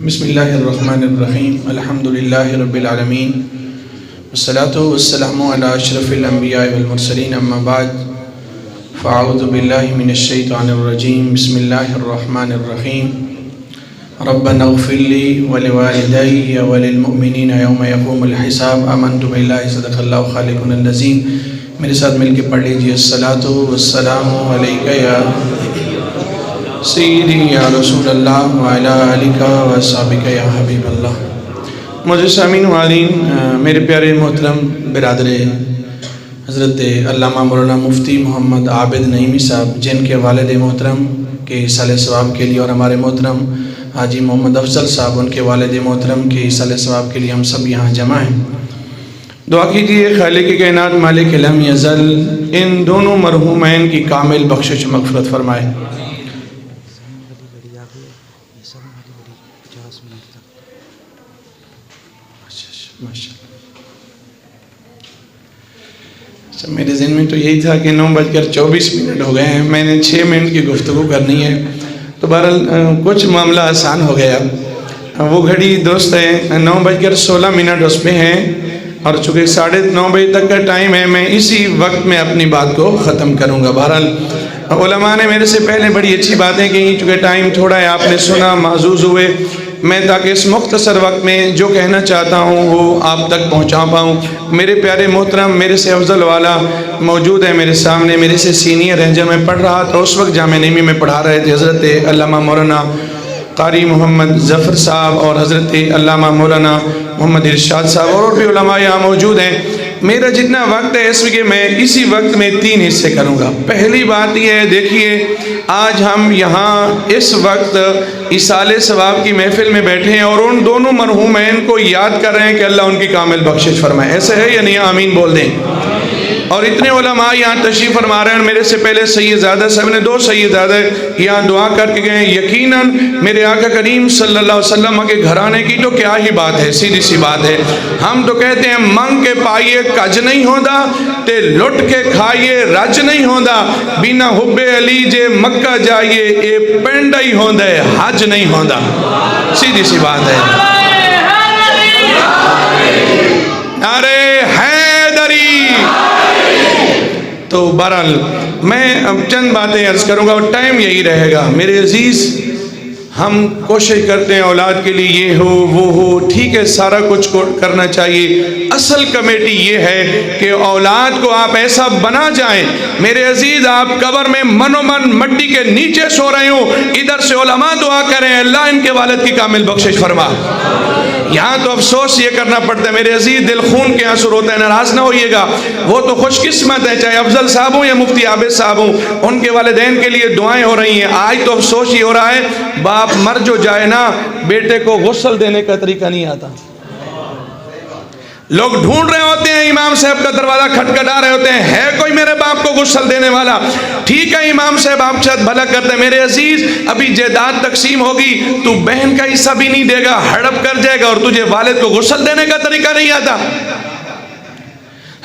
بسم اللہ الرحمن الرحیم الحمدللہ رب العالمین والصلاة والسلام علی اشرف الانبیاء والمرسلین اما بعد فاعوذ باللہ من الشیطان الرجیم بسم اللہ الرحمن الرحیم ربنا اغفر لی ولوالدی وللمؤمنین یوم یقوم الحساب آمنت باللہ صدق اللہ خالقنا العظیم۔ میرے ساتھ مل کے پڑھ لیجیے الصلاة والسلام علیکہ یا سیدی یا رسول اللہ وعلا آلکہ وصحبکہ یا حبیب اللہ۔ معزز سامعین وعالین، میرے پیارے محترم برادر حضرت علامہ مولانا مفتی محمد عابد نعیمی صاحب، جن کے والد محترم کے ایصال ثواب کے لیے اور ہمارے محترم حاجی محمد افضل صاحب ان کے والد محترم کے ایصال ثواب کے لیے ہم سب یہاں جمع ہیں۔ دعا کیجیے خالق کائنات مالک لم یزل ان دونوں مرحومین کی کامل بخشش مغفرت فرمائے۔ میرے ذہن میں تو یہی تھا کہ 9:24 ہو گئے ہیں، میں نے 6 منٹ کی گفتگو کرنی ہے، تو بہرحال کچھ معاملہ آسان ہو گیا۔ وہ گھڑی دوست ہے 9:16 اس پہ ہیں، اور چونکہ 9:30 بجے تک کا ٹائم ہے، میں اسی وقت میں اپنی بات کو ختم کروں گا۔ بہرحال علماء نے میرے سے پہلے بڑی اچھی باتیں کہیں، چونکہ ٹائم تھوڑا ہے، آپ نے سنا، محظوظ ہوئے، میں تاکہ اس مختصر وقت میں جو کہنا چاہتا ہوں وہ آپ تک پہنچا پاؤں۔ میرے پیارے محترم میرے سے افضل والا موجود ہے میرے سامنے، میرے سے سینئر ہیں۔ جب میں پڑھ رہا تھا اس وقت جامعہ نعیمی میں پڑھا رہے تھے حضرت علامہ مولانا قاری محمد ظفر صاحب اور حضرت علامہ مولانا محمد ارشاد صاحب اور بھی علماء یہاں موجود ہیں۔ میرا جتنا وقت ہے اس وقت میں اسی وقت میں 3 حصے کروں گا۔ پہلی بات یہ ہے، دیکھیے آج ہم یہاں اس وقت ایصال ثواب کی محفل میں بیٹھے ہیں اور ان دونوں مرحومین کو یاد کر رہے ہیں کہ اللہ ان کی کامل بخشش فرمائے۔ ایسے ہے یا نہیں؟ آمین بول دیں۔ اور اتنے علماء یہاں تشریف فرما رہے ہیں، میرے سے پہلے سیدزادہ صاحب نے 2 سیدزادہ یہاں دعا کر کے گئے۔ یقیناً میرے آقا کریم صلی اللہ علیہ وسلم کے گھرانے کی تو کیا ہی بات ہے، سیدھی سی بات ہے۔ ہم تو کہتے ہیں منگ کے پائیے کج نہیں ہوندا تے لٹ کے کھائیے رج نہیں ہوندا، بنا حب علی جے مکہ جائیے اے پنڈ ہی ہوندا ہے حج نہیں ہوندا، سیدھی سی بات ہے۔ نعرہ حیدری۔ تو بہرحال میں اب چند باتیں عرض کروں گا اور ٹائم یہی رہے گا۔ میرے عزیز، ہم کوشش کرتے ہیں اولاد کے لیے یہ ہو وہ ہو، ٹھیک ہے، سارا کچھ کرنا چاہیے۔ اصل کمیٹی یہ ہے کہ اولاد کو آپ ایسا بنا جائیں، میرے عزیز آپ قبر میں من و من مٹی کے نیچے سو رہے ہوں، ادھر سے علماء دعا کریں اللہ ان کے والد کی کامل بخشش فرما۔ یہاں تو افسوس یہ کرنا پڑتا ہے میرے عزیز، دل خون کے آنسو روتا ہے، ناراض نہ ہوئیے گا، وہ تو خوش قسمت ہے، چاہے افضل صاحب ہوں یا مفتی عابد صاحب ہوں، ان کے والدین کے لیے دعائیں ہو رہی ہیں۔ آج تو افسوس یہ ہو رہا ہے، باپ مر جو جائے نا، بیٹے کو غسل دینے کا طریقہ نہیں آتا۔ لوگ ڈھونڈ رہے ہوتے ہیں، امام صاحب کا دروازہ کھٹکھٹا رہے ہوتے ہیں، ہے کوئی میرے باپ کو غسل دینے والا؟ ٹھیک ہے امام صاحب آپ شاید بھلا کرتے ہیں، میرے عزیز ابھی جائیداد تقسیم ہوگی تو بہن کا حصہ بھی نہیں دے گا، ہڑپ کر جائے گا، اور تجھے والد کو غسل دینے کا طریقہ نہیں آتا۔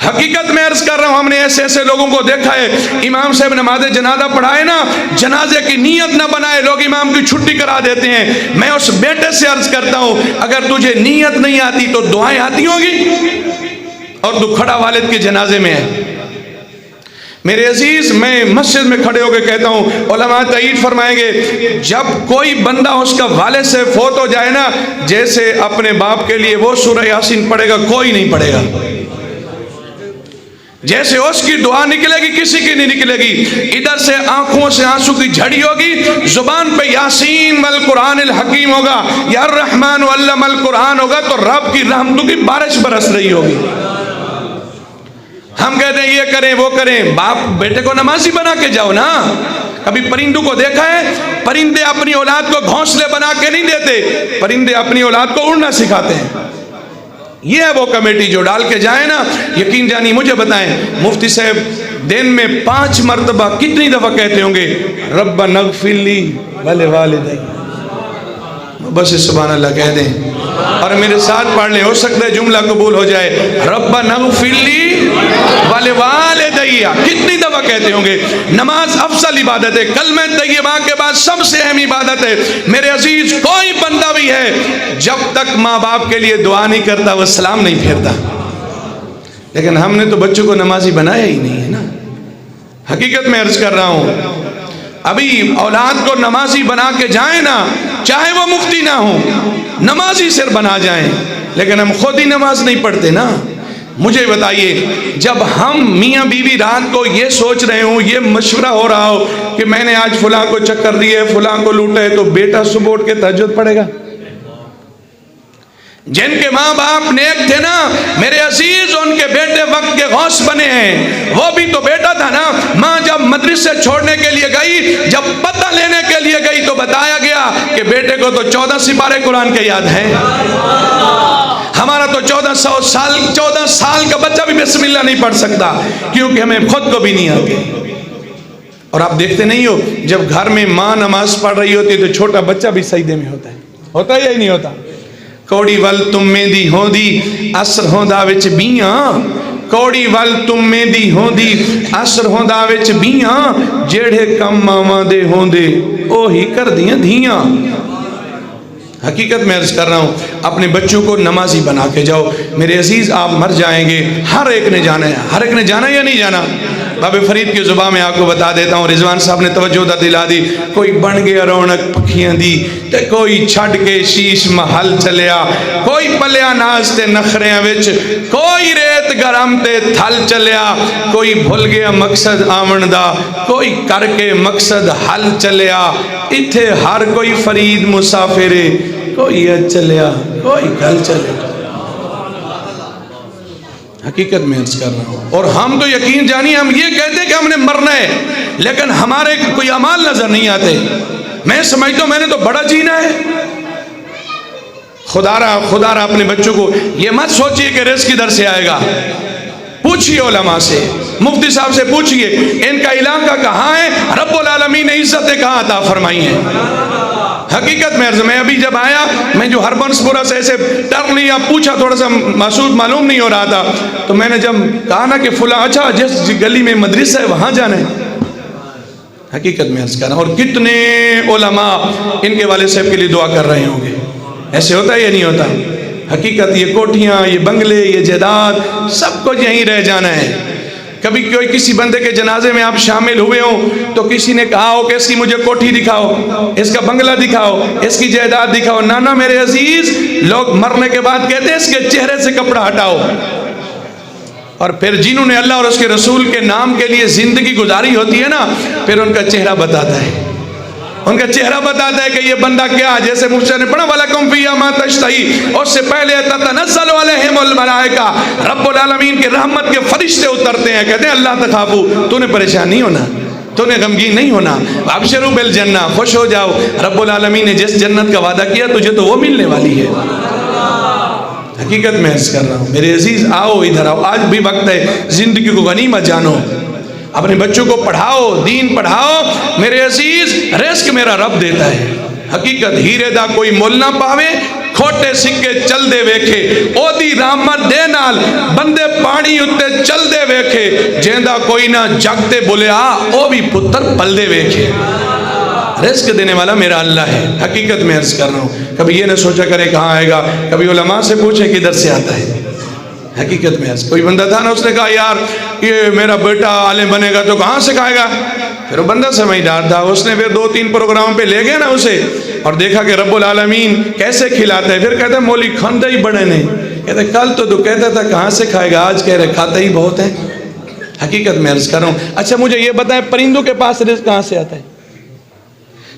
حقیقت میں عرض کر رہا ہوں، ہم نے ایسے ایسے لوگوں کو دیکھا ہے، امام صاحب نماز جنازہ پڑھائے نا، جنازے کی نیت نہ بنائے، لوگ امام کی چھٹی کرا دیتے ہیں۔ میں اس بیٹے سے عرض کرتا ہوں، اگر تجھے نیت نہیں آتی تو دعائیں آتی ہوگی، اور تو کھڑا والد کے جنازے میں ہے۔ میرے عزیز، میں مسجد میں کھڑے ہو کے کہتا ہوں، علماء تائید فرمائیں گے، جب کوئی بندہ اس کا والد سے فوت ہو جائے نا، جیسے اپنے باپ کے لیے وہ سورہ یاسین پڑھے گا کوئی نہیں پڑھے گا، جیسے اس کی دعا نکلے گی کسی کی نہیں نکلے گی۔ ادھر سے آنکھوں سے آنسو کی جھڑی ہوگی، زبان پہ یاسین والقرآن الحکیم ہوگا، یا الرحمن علم القرآن ہوگا، تو رب کی رحمتوں کی بارش برس رہی ہوگی۔ ہم کہتے ہیں یہ کریں وہ کریں، باپ بیٹے کو نمازی بنا کے جاؤ نا۔ کبھی پرندوں کو دیکھا ہے؟ پرندے اپنی اولاد کو گھونسلے بنا کے نہیں دیتے، پرندے اپنی اولاد کو اڑنا سکھاتے ہیں۔ یہ ہے وہ کمیٹی جو ڈال کے جائے نا، یقین جانی مجھے بتائیں، مفتی صاحب دن میں 5 مرتبہ کتنی دفعہ کہتے ہوں گے ربنا اغفر لی ولوالدی؟ بس سبحان اللہ کہہ دیں اور میرے ساتھ پڑھ لیں، ہو سکتا ہے جملہ قبول ہو جائے۔ ربنا اغفر لی ولوالدی کتنی دفعہ کہتے ہوں گے؟ نماز افضل عبادت ہے، کلمہ طیبہ کے بعد سب سے اہم عبادت ہے۔ میرے عزیز، کوئی بندہ بھی بھائی ہے جب تک ماں باپ کے لیے دعا نہیں کرتا وہ سلام نہیں پھیرتا. لیکن ہم نے تو بچوں کو نمازی بنایا ہی نہیں ہے نا. حقیقت میں عرض کر رہا ہوں, ابھی اولاد کو نمازی بنا کے جائیں نا, چاہے وہ مفتی نہ ہو, نمازی صرف بنا جائیں, لیکن ہم خود ہی نماز نہیں پڑھتے نا. مجھے بتائیے, جب ہم میاں بیوی رات کو یہ سوچ رہے ہوں, یہ مشورہ ہو رہا ہو کہ میں نے آج فلاں کو چکر دی ہے, فلاں کو لوٹا ہے, تو بیٹا صبح اٹھ کے تہجد پڑھے گا؟ جن کے ماں باپ نیک تھے نا میرے عزیز, ان کے بیٹے وقت کے غوث بنے ہیں. وہ بھی تو بیٹا تھا نا. ماں جب مدرسے چھوڑنے کے لیے گئی, جب پتہ لینے کے لیے گئی, تو بتایا گیا کہ بیٹے کو تو 14 سپارے قرآن کے یاد ہیں. ہمارا تو 14 سال کا بچہ بھی بسم اللہ نہیں پڑھ سکتا, کیونکہ ہمیں خود کو بھی نہیں آتی. اور آپ دیکھتے نہیں ہو, جب گھر میں ماں نماز پڑھ رہی ہوتی ہے تو چھوٹا بچہ بھی سجدے میں ہوتا ہے. ہوتا ہے یا نہیں ہوتا؟ کوڑی ول تم میں دی ہوں دی اثر ہوندا وچ بیاں, کوڑی ول تم میں دی ہوں دی اثر ہوندا وچ بیاں, جیڑے کم ماواں دے ہوندے اوہی کر دیاں دھیاں. حقیقت میں عرض کر رہا ہوں, اپنے بچوں کو نمازی بنا کے جاؤ. میرے عزیز, آپ مر جائیں گے, ہر ایک نے جانا ہے. ہر ایک نے جانا یا نہیں جانا؟ بابا فرید کی زبان میں آپ کو بتا دیتا ہوں, رضوان صاحب نے توجہ دلا دی. کوئی بن گیا رونق پکھیاں دی, تے کوئی چھڑ کے شیش محل چلیا, کوئی پلیا ناز تے نخریاں وچ, کوئی ریت گرم تے تھل چلیا, کوئی بھول گیا مقصد آمن دا, کوئی کر کے مقصد حل چلیا. اتھے ہر کوئی فرید مسافرے, کوئی چلیا کوئی گل چلے. حقیقت میں عرض کر رہا ہوں, اور ہم تو یقین جانی ہم یہ کہتے کہ ہم نے مرنا ہے, لیکن ہمارے کوئی اعمال نظر نہیں آتے. میں سمجھتا ہوں میں نے تو بڑا جینا ہے. خدا را اپنے بچوں کو یہ مت سوچئے کہ رزق کدھر سے آئے گا. پوچھئے علماء سے, مفتی صاحب سے پوچھئے ان کا علاقہ کہاں ہے, رب العالمین نے عزتیں کہاں عطا فرمائی ہیں. حقیقت میں ابھی جب آیا, میں جو ہربنس پورا سے ایسے ٹرن لیا, پوچھا, تھوڑا سا محسوس معلوم نہیں ہو رہا تھا, تو میں نے جب کہا نا کہ فلاں, اچھا جس گلی میں مدرسہ ہے وہاں جانا ہے. حقیقت میں عرض کرنا, اور کتنے علماء ان کے والد صاحب کے لیے دعا کر رہے ہوں گے. ایسے ہوتا ہے یا نہیں ہوتا؟ حقیقت یہ کوٹھیاں, یہ بنگلے, یہ جائیداد, سب کو یہیں رہ جانا ہے. کبھی کوئی کسی بندے کے جنازے میں آپ شامل ہوئے ہوں تو کسی نے کہا ہو کہ اس کی مجھے کوٹھی دکھاؤ, اس کا بنگلہ دکھاؤ, اس کی جائیداد دکھاؤ. نانا میرے عزیز, لوگ مرنے کے بعد کہتے ہیں اس کے چہرے سے کپڑا ہٹاؤ. اور پھر جنہوں نے اللہ اور اس کے رسول کے نام کے لیے زندگی گزاری ہوتی ہے نا, پھر ان کا چہرہ بتاتا ہے. ان کا چہرہ بتاتا ہے کہ یہ بندہ کیا, جیسے مفتی نے پڑھا وَلَكُمْ فِيهَا مَا تَشْتَهِي, اس سے پہلے تَتَنَزَّلُ عَلَيْهِمُ الْمَلَائِكَةُ, رب العالمین کے رحمت کے فرشتے اترتے ہیں, کہتے ہیں اللہ تخافوا, تو نے پریشان نہیں ہونا, تو نے غمگین نہیں ہونا, ابشروا بالجنہ, خوش ہو جاؤ, رب العالمین نے جس جنت کا وعدہ کیا تجھے تو وہ ملنے والی ہے. حقیقت میں عرض کر رہا ہوں میرے عزیز, آؤ ادھر آؤ, آج بھی وقت ہے, زندگی کو غنیمت جانو, اپنے بچوں کو پڑھاؤ, دین پڑھاؤ. میرے عزیز, رزق میرا رب دیتا ہے. حقیقت ہیرے دا کوئی مول نہ پاوے, کھوٹے سکے چل دے ویکھے, او دی رحمت دے نال بندے پانی اتے چل دے ویکھے, جیندہ کوئی نہ جگتے بولے آ, او بھی پتر پل دے ویکھے. رزق دینے والا میرا اللہ ہے. حقیقت میں عرض کر رہا ہوں, کبھی یہ نہ سوچا کرے کہاں آئے گا, کبھی علماء سے پوچھے کدھر سے آتا ہے. حقیقت میں کوئی بندہ تھا نا, اس نے کہا یار یہ میرا بیٹا عالم بنے گا تو کہاں سے کھائے گا. پھر وہ بندہ سمجھدار تھا, اس نے پھر 2-3 پروگرام پہ لے گئے نا اسے, اور دیکھا کہ رب العالمین کیسے کھلاتا ہے. پھر کہتا ہے مولی کھاندہ ہی بڑے نے, کہتا ہے کل تو کہتا تھا کہاں سے کھائے گا, آج کہہ رہے کھاتا ہی بہت ہے. حقیقت میں عرض کر رہا ہوں. اچھا مجھے یہ بتائیں, پرندوں کے پاس رزق کہاں سے آتا ہے؟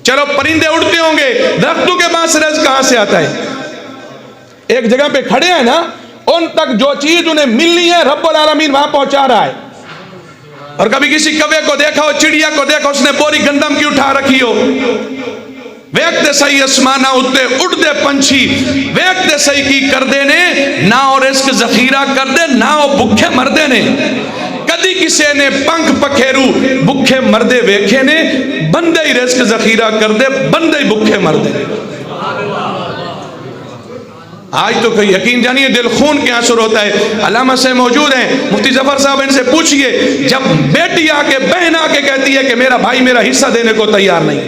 چلو پرندے اڑتے ہوں گے, درختوں کے پاس رزق کہاں سے آتا ہے؟ ایک جگہ پہ کھڑے ہیں نا, ان تک جو چیز انہیں ملنی ہے رب العالمین وہاں پہنچا رہا ہے. اور کبھی کسی کوے کو دیکھا ہو, چڑیا کو دیکھا, اس نے بوری گندم کی اٹھا رکھی ہو, ویکھتے صحیح اسمانہ اٹھتے اڑتے پنچھی, ویکھتے صحیح کی کر دے نے, نہ اور رزق ذخیرہ کر دے, نہ وہ بھکھے مردے نے. کدی کسی نے پنکھ پکھیرو بھکھے مردے ویکھے نے, بندے ہی رزق ذخیرہ کر دے, بندے ہی بھکھے مردے. آج تو کوئی یقین جانیے دل خون کے آنسر ہوتا ہے. علامہ سے موجود ہیں, مفتی ظفر صاحب, ان سے پوچھئے, جب بیٹی آ کے بہن آ کے کہتی ہے کہ میرا بھائی میرا حصہ دینے کو تیار نہیں.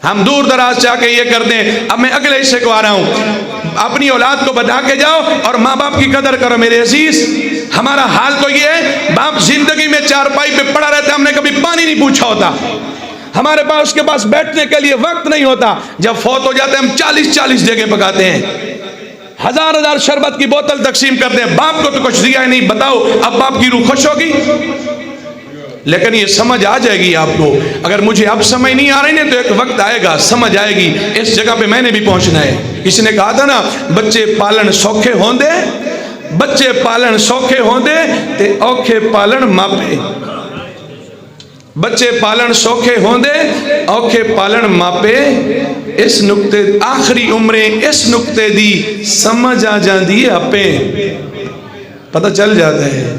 ہم دور دراز چاہ کے یہ کر دیں. اب میں اگلے حصے کو آ رہا ہوں. اپنی اولاد کو بتا کے جاؤ اور ماں باپ کی قدر کرو. میرے عزیز ہمارا حال تو یہ ہے, باپ زندگی میں چارپائی پہ پڑا رہتا ہے, ہم نے کبھی پانی نہیں پوچھا ہوتا, ہمارے پاس اس کے پاس بیٹھنے کے لیے وقت نہیں ہوتا. جب فوت ہو جاتے ہیں ہم 40 جگہ پکاتے ہیں, 1000 شربت کی بوتل تقسیم کرتے ہیں. باپ کو تو کچھ دیا ہی نہیں, بتاؤ اب باپ کی روح خوش ہوگی؟ لیکن یہ سمجھ آ جائے گی آپ کو. اگر مجھے اب سمجھ نہیں آ رہی نا تو ایک وقت آئے گا سمجھ آئے گی. اس جگہ پہ میں نے بھی پہنچنا ہے. کسی نے کہا تھا نا, بچے پالن سوکھے ہوندے, بچے پالن سوکھے ہوندے تے اوکھے پالن ماپے. بچے پالن سوکھے ہوندے اوکھے پالن ماپے. اس نقطے آخری عمریں اس نقطے دی سمجھ آ جاندی ہے اپے, پتہ چل جاتا ہے.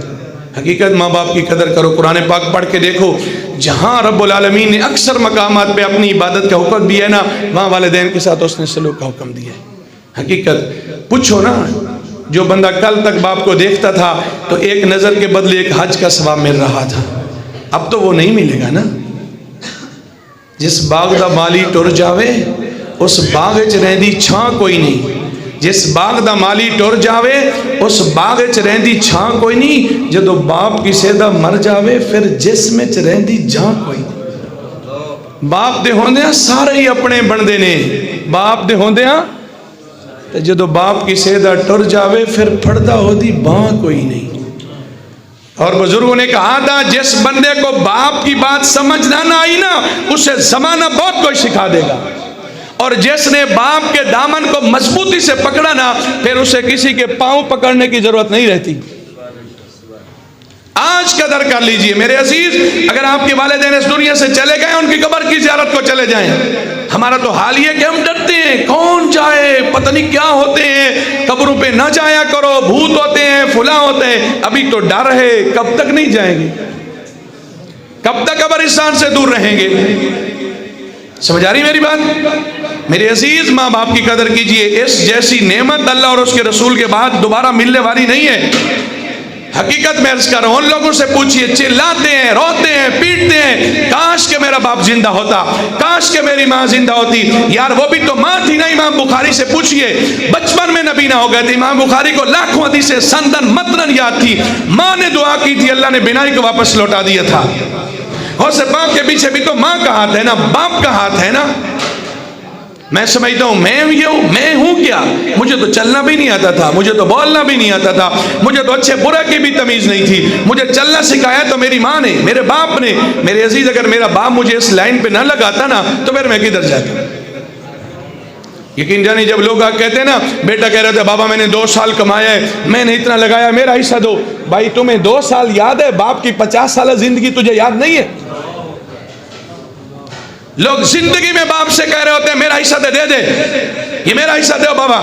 حقیقت ماں باپ کی قدر کرو. قرآن پاک پڑھ کے دیکھو, جہاں رب العالمین نے اکثر مقامات پہ اپنی عبادت کا حکم دیا ہے نا, وہاں والدین کے ساتھ اس نے سلوک کا حکم دیا ہے. حقیقت پوچھو نا, جو بندہ کل تک باپ کو دیکھتا تھا تو ایک نظر کے بدلے ایک حج کا ثواب مل رہا تھا, اب تو وہ نہیں ملے گا نا. جس باغ دا مالی ٹر جاوے اس باغ وچ رہندی چھاں کوئی نہیں. جس باغ دا مالی ٹر جاوے اس باغ وچ رہندی چھاں کوئی نہیں. جدو باپ کسے دا مر جاوے پھر جسم وچ رہندی جاں کوئی نہیں. باپ دے ہوندیاں سارے ہی اپنے بندے نے, باپ دے ہوندیاں تے جدو باپ کسے دا ٹر جاوے پھر پھڑدا ہودی باں کوئی نہیں. اور بزرگوں نے کہا تھا, جس بندے کو باپ کی بات سمجھ نہ آئی نا اسے زمانہ بہت کچھ سکھا دے گا, اور جس نے باپ کے دامن کو مضبوطی سے پکڑا نا پھر اسے کسی کے پاؤں پکڑنے کی ضرورت نہیں رہتی. آج قدر کر لیجئے میرے عزیز. اگر آپ کے والدین اس دنیا سے چلے گئے ان کی قبر کی زیارت کو چلے جائیں. ہمارا تو حال یہ کہ ہم ڈرتے ہیں, کون جائے, پتہ نہیں کیا ہوتے ہیں, قبروں پہ نہ جایا کرو, بھوت ہوتے ہیں, فلاں ہوتے ہیں. ابھی تو ڈر ہے, کب تک نہیں جائیں گے, کب تک قبرستان سے دور رہیں گے. سمجھ آ رہی میری بات؟ میرے عزیز ماں باپ کی قدر کیجئے. اس جیسی نعمت اللہ اور اس کے رسول کے بعد دوبارہ ملنے والی نہیں ہے. حقیقت میں عرض کر رہا ہوں, ان لوگوں سے پوچھئے, چلاتے ہیں, روتے ہیں, پیٹتے ہیں, کاش کہ میرا باپ زندہ ہوتا, کاش کہ میری ماں زندہ ہوتی. یار وہ بھی تو ماں تھی نا. امام بخاری سے پوچھئے, بچپن میں نبی نہ ہو گئے تھے. امام بخاری کو لاکھوں حدیثیں سندن متنن یاد تھی. ماں نے دعا کی تھی, اللہ نے بینائی کو واپس لوٹا دیا تھا. غوث پاک کے پیچھے بھی تو ماں کا ہاتھ ہے نا, باپ کا ہاتھ ہے نا. میں سمجھتا ہوں میں ہوں کیا, مجھے تو چلنا بھی نہیں آتا تھا, مجھے تو بولنا بھی نہیں آتا تھا, مجھے تو اچھے برے کی بھی تمیز نہیں تھی. مجھے چلنا سکھایا تو میری ماں نے, میرے باپ نے. میرے عزیز اگر میرا باپ مجھے اس لائن پہ نہ لگاتا نا تو پھر میں کدھر جاتا. یقین جانی جب لوگ کہتے ہیں نا, بیٹا کہہ رہے تھے بابا میں نے 2 سال کمایا ہے, میں نے اتنا لگایا, میرا حصہ دو. بھائی تمہیں 2 سال یاد ہے, باپ کی 50 سالہ زندگی تجھے یاد نہیں ہے. لوگ زندگی میں باپ سے کہہ رہے ہوتے ہیں میرا حصہ دے دے, یہ میرا حصہ دے بابا.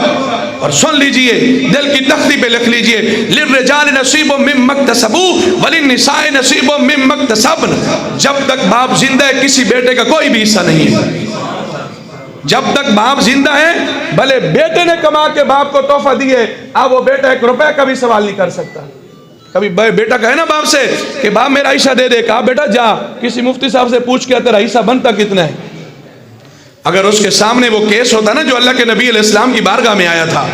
اور سن لیجئے, دل کی تختی پہ لکھ لیجئے, للرجال نصیب مما اکتسبوا وللنساء نصیب مما اکتسبن. جب تک باپ زندہ ہے کسی بیٹے کا کوئی بھی حصہ نہیں ہے. جب تک باپ زندہ ہے, بھلے بیٹے نے کما کے باپ کو تحفہ دیے, اب وہ بیٹا 1 روپے کا بھی سوال نہیں کر سکتا. کبھی بیٹا کہے نا باپ سے کہ باپ میرا حصہ دے دے, کہا بیٹا جا کسی مفتی صاحب سے پوچھ کے تیرا حصہ بنتا کتنا ہے. اگر اس کے سامنے وہ کیس ہوتا نا جو اللہ کے نبی علیہ السلام کی بارگاہ میں آیا تھا,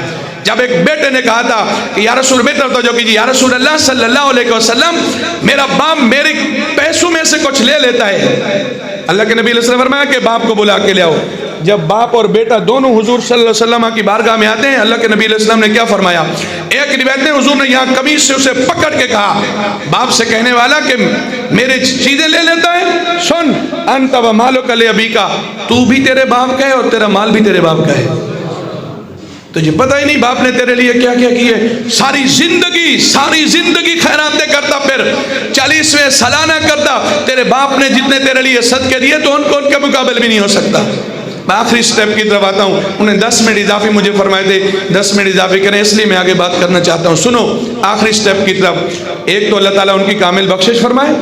جب ایک بیٹے نے کہا تھا کہ یا رسول, بہتر تو جو کیجیے, یا رسول اللہ صلی اللہ علیہ وسلم میرا باپ میرے پیسوں میں سے کچھ لے لیتا ہے. اللہ کے نبی علیہ السلام فرمایا کہ باپ کو بلا کے لے آؤ. جب باپ اور بیٹا دونوں حضور صلی اللہ علیہ وسلم کی بارگاہ میں آتے ہیں, اللہ کے نبی علیہ السلام نے کیا فرمایا؟ ایک روایت میں حضور نے یہاں قمیص سے اسے پکڑ کے کہا, باپ سے کہنے والا کہ میرے چیزیں لے لیتا ہے, سن انت و مالک لابیک, تو بھی تیرے باپ کا ہے اور تیرا مال بھی تیرے باپ کا ہے. تجھے پتہ ہی نہیں باپ نے تیرے لیے کیا کیا کیے. ساری زندگی خیراتیں کرتا, پھر 40ویں سالانہ کرتا. تیرے باپ نے جتنے تیرے لیے صدقے دیے تو ان کو ان کے مقابل بھی نہیں ہو سکتا. میں آخری سٹیپ کی طرف آتا ہوں. انہیں 10 منٹ اضافی مجھے فرمائے تھے, 10 منٹ اضافی کریں, اس لیے میں آگے بات کرنا چاہتا ہوں. سنو آخری سٹیپ کی طرف. ایک تو اللہ تعالیٰ ان کی کامل بخشش فرمائے,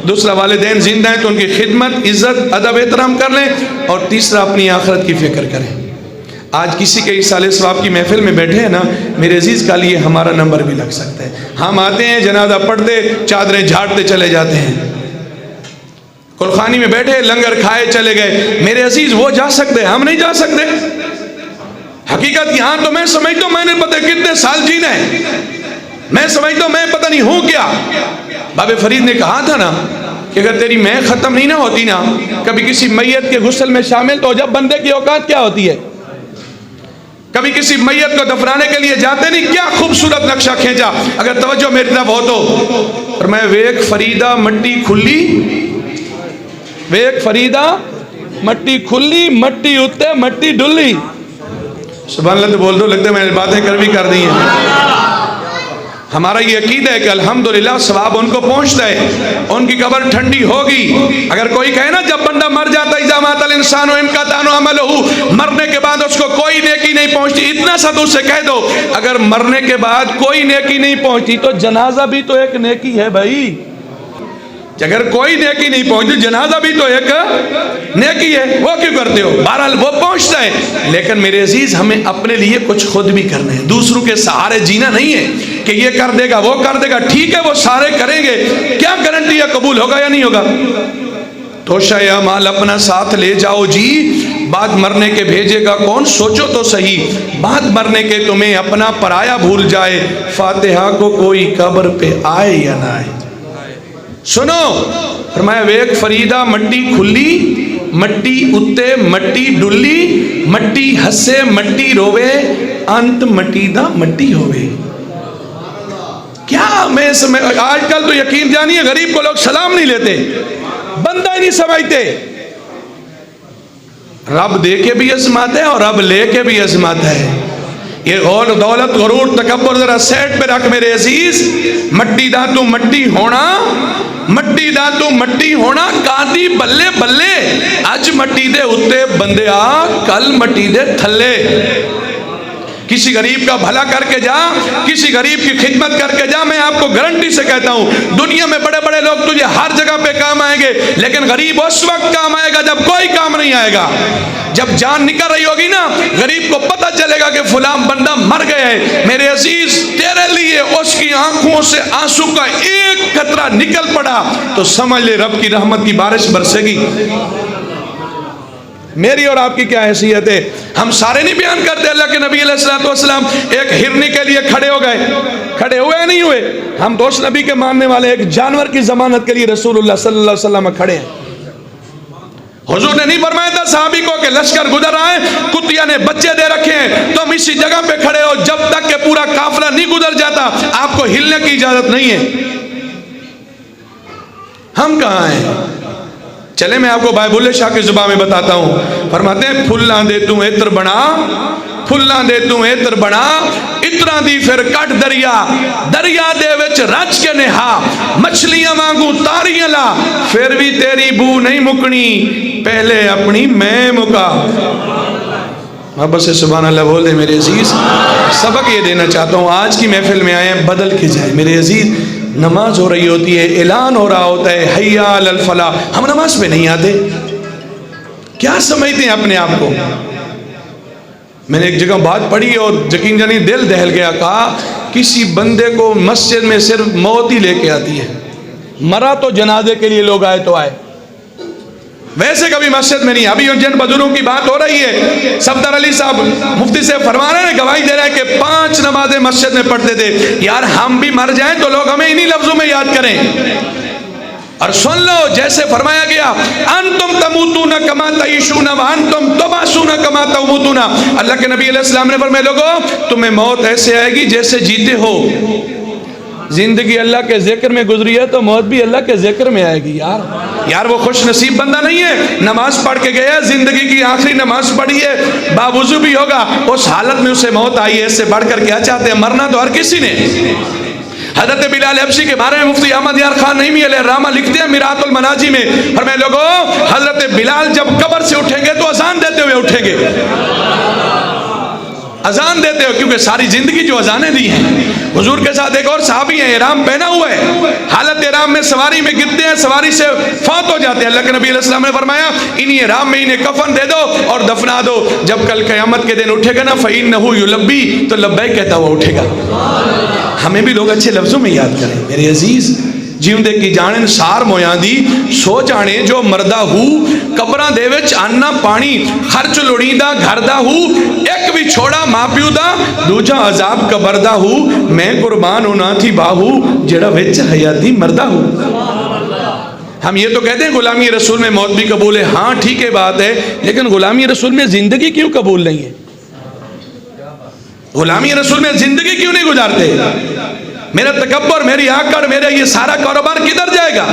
دوسرا والدین زندہ ہیں تو ان کی خدمت, عزت, ادب, احترام کر لیں, اور تیسرا اپنی آخرت کی فکر کریں. آج کسی کے ایصال ثواب کی محفل میں بیٹھے ہیں نا میرے عزیز, کا لیے ہمارا نمبر بھی لگ سکتا ہے. ہم آتے ہیں, جنازہ پڑھتے, چادریں جھاڑتے چلے جاتے ہیں. کلخانی میں بیٹھے لنگر کھائے چلے گئے. میرے عزیز وہ جا سکتے, ہم نہیں جا سکتے. حقیقت یہاں تو میں سمجھتا ہوں میں نے پتہ کتنے سال جینا ہے, میں سمجھتا ہوں میں پتہ نہیں ہوں کیا. بابے فرید نے کہا تھا نا کہ اگر تیری میں ختم نہیں نہ ہوتی نا کبھی کسی میت کے غسل میں شامل, تو جب بندے کی اوقات کیا ہوتی ہے, کبھی کسی میت کو دفنانے کے لیے جاتے نہیں, کیا خوبصورت نقشہ کھینچا. اگر توجہ میری طرف ہو تو فرمایا ویک فریدہ مٹی کھلی, ویک فریدہ مٹی کھلی, مٹی اتے مٹی ڈلی. سبحان اللہ تو بول دو, لگتا ہے میں نے باتیں کر بھی کر دی ہیں. ہمارا یہ عقیدہ ہے کہ الحمدللہ ثواب ان کو پہنچتا ہے, ان کی قبر ٹھنڈی ہوگی. اگر کوئی کہے نا جب بندہ مر جاتا ہے اذا مات الانسان انقطع عملہ, مرنے کے بعد اس کو کوئی نیکی نہیں پہنچتی, اتنا سا تو اس سے کہہ دو اگر مرنے کے بعد کوئی نیکی نہیں پہنچتی تو جنازہ بھی تو ایک نیکی ہے بھائی. اگر کوئی نیکی نہیں پہنچتی جنازہ بھی تو ایک نیکی ہے, وہ کیوں کرتے ہو؟ بہرحال وہ پہنچتا ہے, لیکن میرے عزیز ہمیں اپنے لیے کچھ خود بھی کرنا ہے, دوسروں کے سہارے جینا نہیں ہے کہ یہ کر دے گا وہ کر دے گا. ٹھیک ہے وہ سارے کریں گے, کیا گارنٹی ہے قبول ہوگا یا نہیں ہوگا؟ توشہ یا مال اپنا ساتھ لے جاؤ جی, بعد مرنے کے بھیجے گا کون, سوچو تو صحیح. بعد مرنے کے تمہیں اپنا پرایا بھول جائے, فاتحہ کو کوئی قبر پہ آئے یا نہ آئے. سنو فرمایا ویک فریدہ مٹی کھلی, مٹی اتے مٹی ڈلی, مٹی ہسے مٹی روے, انت مٹی دا مٹی ہوئے. کیا میں آج کل تو یقین جانیے غریب کو لوگ سلام نہیں لیتے, بندہ ہی نہیں سمجھتے. رب دے کے بھی عظمت ہے اور رب لے کے بھی عظمت ہے. یہ غول دولت غرور تکبر ذرا سیٹ پہ رکھ میرے عزیز. مٹی دا تو مٹی ہونا, مٹی دا تو مٹی ہونا, کاندی بلے بلے, اج مٹی دے اتے بندے آ, کل مٹی دے تھلے. کسی غریب کا بھلا کر کے جا, کسی غریب کی خدمت کر کے جا. میں آپ کو گارنٹی سے کہتا ہوں دنیا میں بڑے بڑے لوگ تجھے ہر جگہ پہ کام آئیں گے, لیکن غریب اس وقت کام آئے گا جب کوئی کام نہیں آئے گا. جب جان نکل رہی ہوگی نا غریب کو پتہ چلے گا کہ فلاں بندہ مر گیا ہے. میرے عزیز تیرے لیے اس کی آنکھوں سے آنسو کا ایک قطرہ نکل پڑا تو سمجھ لے رب کی رحمت کی بارش برسے گی. میری اور آپ کی کیا حیثیت ہے؟ ہم سارے نہیں بیان کرتے. اللہ کے نبی علیہ السلام ایک ہرنی کے لیے کھڑے ہو گئے, کھڑے ہوئے نہیں ہوئے. ہم تو اس نبی کے ماننے والے ایک جانور کی ضمانت کے لیے رسول اللہ صلی اللہ علیہ وسلم کھڑے ہیں. حضور نے نہیں فرمایا تھا صحابی کو کہ لشکر گزر رہا ہے, کتیا نے بچے دے رکھے ہیں, تم اسی جگہ پہ کھڑے ہو جب تک کہ پورا قافلہ نہیں گزر جاتا آپ کو ہلنے کی اجازت نہیں ہے. ہم کہاں ہیں؟ چلے میں آپ کو بائبل شاہ کی زبان میں بتاتا ہوں. فرماتے ہیں پھلاں دے تو ایتر بنا, پھلاں دے تو ایتر بنا, اتنا دی پھر کٹ دریا, دریا دے وچ رچ کے نہا, مچھلیاں مانگوں تاریاں لا, پھر بھی تیری بو نہیں مکنی, پہلے اپنی میں مکا. محبت سے سبحان اللہ بول دے میرے عزیز. سبق یہ دینا چاہتا ہوں, آج کی محفل میں آئے ہیں بدل کے جائے. میرے عزیز نماز ہو رہی ہوتی ہے, اعلان ہو رہا ہوتا ہے حی علی الفلاح, ہم نماز پہ نہیں آتے. کیا سمجھتے ہیں اپنے آپ کو؟ میں نے ایک جگہ بات پڑھی اور یقین جانی دل دہل گیا. کہا کسی بندے کو مسجد میں صرف موت ہی لے کے آتی ہے, مرا تو جنازے کے لیے لوگ آئے تو آئے, ویسے کبھی مسجد میں نہیں. ابھی جن بزرگوں کی بات ہو رہی ہے, صفدر علی صاحب مفتی سے فرما رہے ہیں, گواہی دے رہے ہیں کہ 5 نمازیں مسجد میں پڑھتے تھے. یار ہم بھی مر جائیں تو لوگ ہمیں انہی لفظوں میں یاد کریں. اور سن لو جیسے فرمایا گیا انتم تموتون کما تعیشون وانتم تبعثون کما تموتون. اللہ کے نبی علیہ السلام نے فرمایا لوگو تمہیں موت ایسے آئے گی جیسے جیتے ہو. زندگی اللہ کے ذکر میں گزری ہے تو موت بھی اللہ کے ذکر میں آئے گی. یار وہ خوش نصیب بندہ نہیں ہے, نماز پڑھ کے گیا, زندگی کی آخری نماز پڑھی ہے, باوضو بھی ہوگا, اس حالت میں اسے موت آئی ہے. اس سے بڑھ کر کیا چاہتے ہیں؟ مرنا تو ہر کسی نے. حضرت بلال حبشی کے بارے میں مفتی احمد یار خان نعیمی علیہ الرحمہ لکھتے ہیں میرات المناجی میں, اور میں لوگوں حضرت بلال جب قبر سے اٹھیں گے تو اذان دیتے ہوئے اٹھیں گے, اذان دیتے ہو, کیونکہ ساری زندگی جو اذانیں دی ہیں. حضور کے ساتھ ایک اور صحابی ہیں, احرام پہنا ہوا ہے, حالت احرام میں سواری میں گرتے ہیں, سواری سے فوت ہو جاتے ہیں. اللہ کے نبی علیہ السلام نے فرمایا انہی احرام میں انہیں کفن دے دو اور دفنا دو, جب کل قیامت کے دن اٹھے گا نا فَإِنَّهُ يُلَبِّي, تو لبیک کہتا ہوا اٹھے گا. ہمیں بھی لوگ اچھے لفظوں میں یاد کریں میرے عزیز. جیوندے کی جانن سار مویاں دی سو جانے جو مردہ ہو قبراں دے وچ آنا پانی خرچ لڑیندہ گھر دا ہو ایک بھی چھوڑا ماں پیو دا دوجا عذاب قبردہ ہو میں قربان ہونا تھی باہو جڑا وچ حیاتی مردہ ہو. ہم یہ تو کہتے ہیں غلامی رسول میں موت بھی قبول ہے، ہاں ٹھیک ہے بات ہے، لیکن غلامی رسول میں زندگی کیوں قبول نہیں ہے؟ غلامی رسول میں زندگی کیوں نہیں گزارتے؟ میرا تکبر، میری آکڑ، میرا یہ سارا کاروبار کدھر جائے گا؟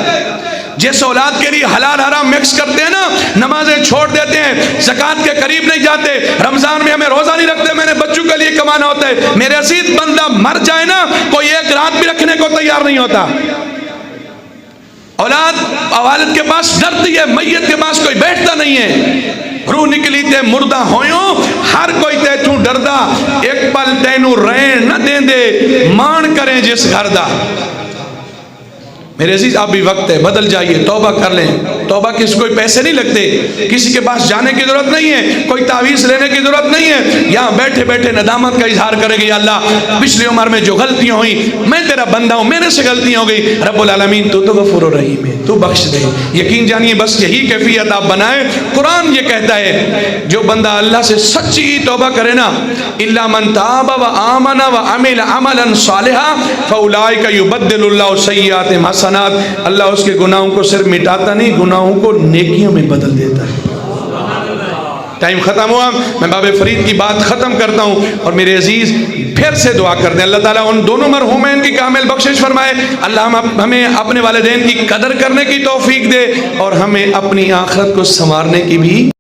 جس اولاد کے لیے حلال حرام مکس کرتے ہیں نا، نمازیں چھوڑ دیتے ہیں، زکوٰۃ کے قریب نہیں جاتے، رمضان میں ہمیں روزہ نہیں رکھتے، میں نے بچوں کے لیے کمانا ہوتا ہے، میرے عزیز بندہ مر جائے نا کوئی ایک رات بھی رکھنے کو تیار نہیں ہوتا. اولاد والد کے پاس ڈرتی ہے، میت کے پاس کوئی بیٹھتا نہیں ہے. روح نکلی تے مردہ ہویوں ہر کوئی تے تو ڈردا، ایک پل تینو رہن نہ دیں دے مان کریں جس گھر دا. میرے عزیز اب بھی وقت ہے، بدل جائیے، توبہ کر لیں. توبہ کس کوئی پیسے نہیں لگتے، کسی کے پاس جانے کی ضرورت نہیں ہے، کوئی تعویذ لینے کی ضرورت نہیں ہے. یہاں بیٹھے بیٹھے ندامت کا اظہار کرے گی، یا اللہ پچھلی عمر میں جو غلطیاں ہوئی میں تیرا بندہ ہوں، میرے سے غلطیاں ہو گئی، رب العالمین تو غفور الرحیم ہے، تو بخش دے. یقین جانیے بس یہی کیفیت آپ بنائیں. قرآن یہ کہتا ہے جو بندہ اللہ سے سچی توبہ کرے نا، الا من تاب و آمن و عمل عملا صالحا فاولئک یبدل اللہ سیئات حسنات. اللہ اس کے گناہوں کو صرف مٹاتا نہیں، گناہوں کو نیکیوں میں بدل دیتا ہے. ٹائم ختم ہوا، میں باب فرید کی بات ختم کرتا ہوں. اور میرے عزیز پھر سے دعا کر دیں اللہ تعالیٰ ان دونوں مرحومین کی کامل بخشش فرمائے. اللہ ہمیں اپنے والدین کی قدر کرنے کی توفیق دے اور ہمیں اپنی آخرت کو سنوارنے کی بھی